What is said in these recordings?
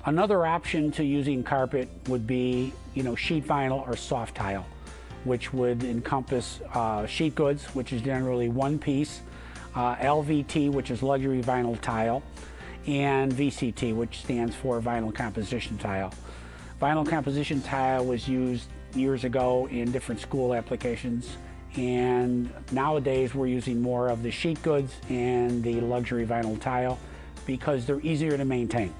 Another option to using carpet would be, sheet vinyl or soft tile, which would encompass sheet goods, which is generally one piece, LVT, which is luxury vinyl tile, and VCT, which stands for vinyl composition tile. Vinyl composition tile was used years ago in different school applications, and nowadays we're using more of the sheet goods and the luxury vinyl tile because they're easier to maintain.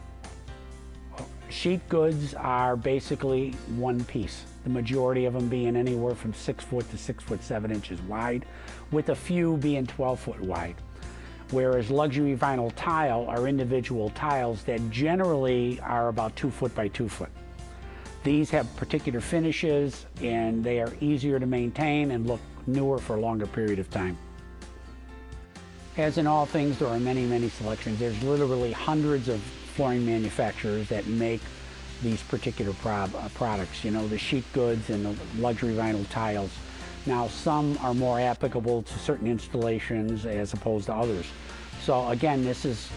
Sheet goods are basically one piece, the majority of them being anywhere from 6 foot to 6'7" wide, with a few being 12 foot wide. Whereas luxury vinyl tile are individual tiles that generally are about 2 foot by 2 foot. These have particular finishes and they are easier to maintain and look newer for a longer period of time. As in all things, there are many, many selections. There's literally hundreds of flooring manufacturers that make these particular products, the sheet goods and the luxury vinyl tiles. Now, some are more applicable to certain installations as opposed to others. So again, this is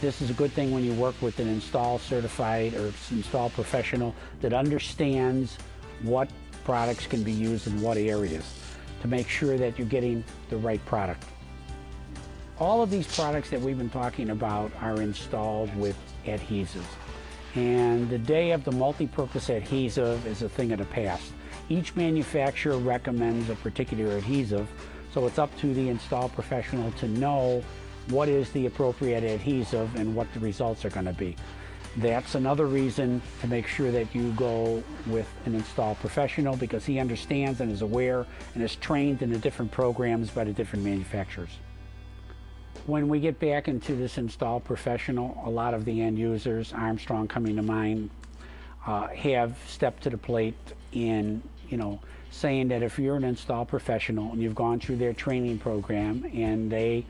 a good thing when you work with an install certified or install professional that understands what products can be used in what areas to make sure that you're getting the right product. All of these products that we've been talking about are installed with adhesives. And the day of the multi-purpose adhesive is a thing of the past. Each manufacturer recommends a particular adhesive, so it's up to the install professional to know what is the appropriate adhesive and what the results are going to be. That's another reason to make sure that you go with an install professional, because he understands and is aware and is trained in the different programs by the different manufacturers. When we get back into this install professional, a lot of the end users, Armstrong coming to mind, have stepped to the plate in, saying that if you're an install professional and you've gone through their training program and they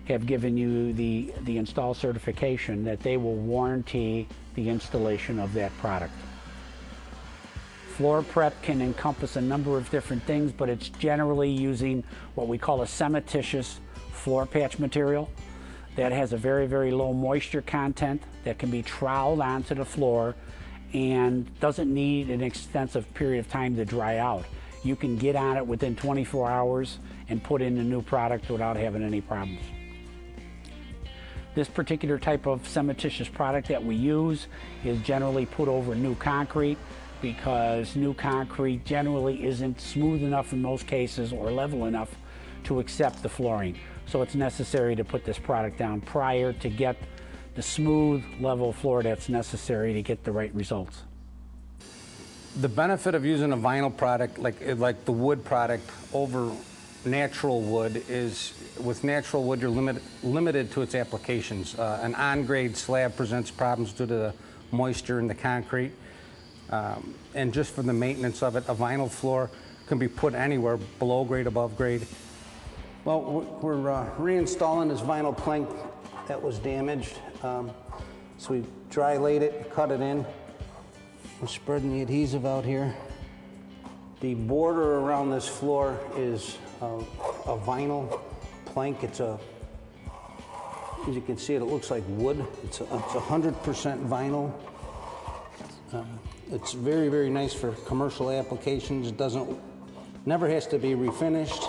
have given you the install certification, that they will warranty the installation of that product. Floor prep can encompass a number of different things, but it's generally using what we call a cementitious floor patch material that has a very, very low moisture content that can be troweled onto the floor and doesn't need an extensive period of time to dry out. You can get on it within 24 hours and put in a new product without having any problems. This particular type of cementitious product that we use is generally put over new concrete, because new concrete generally isn't smooth enough in most cases or level enough to accept the flooring. So it's necessary to put this product down prior to get the smooth level floor that's necessary to get the right results. The benefit of using a vinyl product like the wood product over natural wood is, with natural wood you're limited to its applications. An on-grade slab presents problems due to the moisture in the concrete, and just for the maintenance of it, a vinyl floor can be put anywhere, below grade, above grade. Well, we're reinstalling this vinyl plank that was damaged. So we dry laid it, cut it in. We're spreading the adhesive out here. The border around this floor is a vinyl plank. It's as you can see, it looks like wood. It's 100% vinyl. It's very, very nice for commercial applications. It never has to be refinished.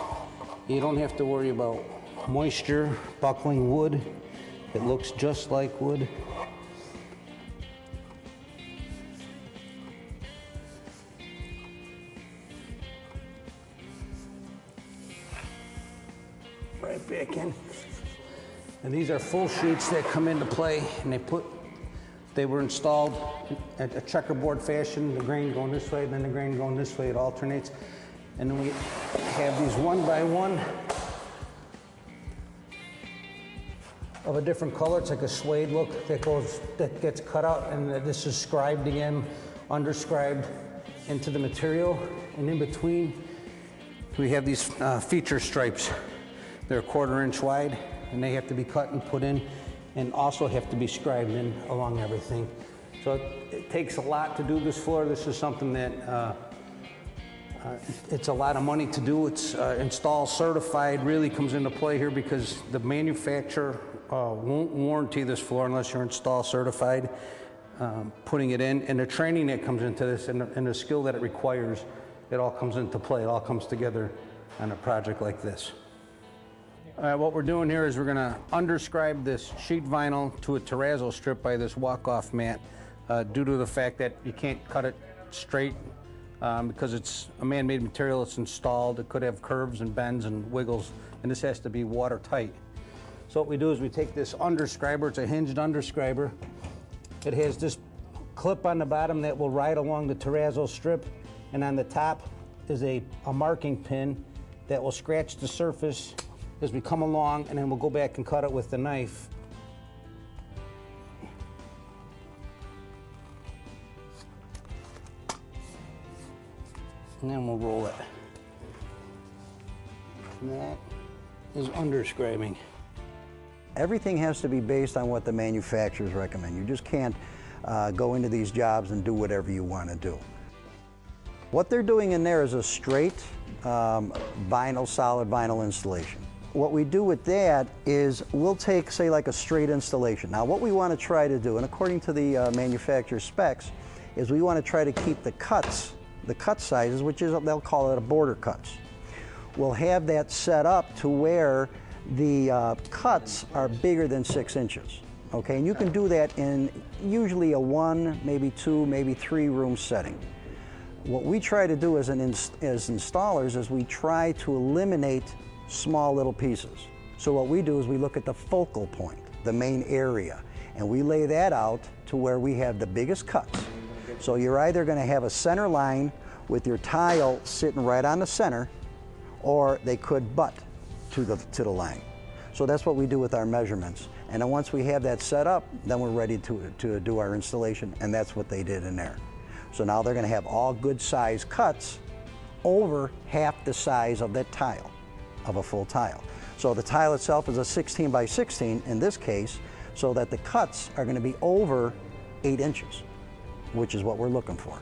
You don't have to worry about moisture buckling wood. It looks just like wood. Right back in. And these are full sheets that come into play, and they were installed at a checkerboard fashion, the grain going this way, then the grain going this way, it alternates. And then we have these one by one of a different color. It's like a suede look that gets cut out, and this is scribed again, underscribed into the material. And in between, we have these feature stripes. They're 1/4 inch wide, and they have to be cut and put in, and also have to be scribed in along everything. So it takes a lot to do this floor. This is something that it's a lot of money to do. It's install certified really comes into play here, because the manufacturer won't warranty this floor unless you're install certified. putting it in, and the training that comes into this, and the skill that it requires, it all comes into play. It all comes together on a project like this. What we're doing here is we're going to underscribe this sheet vinyl to a terrazzo strip by this walk-off mat due to the fact that you can't cut it straight because it's a man-made material. It's installed. It could have curves and bends and wiggles, and this has to be watertight. So what we do is we take this underscriber. It's a hinged underscriber. It has this clip on the bottom that will ride along the terrazzo strip, and on the top is a marking pin that will scratch the surface as we come along, and then we'll go back and cut it with the knife. And then we'll roll it. And that is underscribing. Everything has to be based on what the manufacturers recommend. You just can't go into these jobs and do whatever you want to do. What they're doing in there is a straight vinyl, solid vinyl installation. What we do with that is we'll take, say, like a straight installation. Now what we want to try to do, and according to the manufacturer's specs, is we want to try to keep the cuts, the cut sizes, which is, they'll call it a border cuts. We'll have that set up to where the cuts are bigger than 6 inches. Okay, and you can do that in usually a 1, maybe 2, maybe 3 room setting. What we try to do as installers is we try to eliminate small little pieces. So what we do is we look at the focal point, the main area, and we lay that out to where we have the biggest cuts. So you're either going to have a center line with your tile sitting right on the center, or they could butt to the line. So that's what we do with our measurements. And then once we have that set up, then we're ready to do our installation, and that's what they did in there. So now they're going to have all good size cuts over half the size of that tile, of a full tile. So the tile itself is a 16 by 16 in this case, so that the cuts are going to be over 8 inches, which is what we're looking for.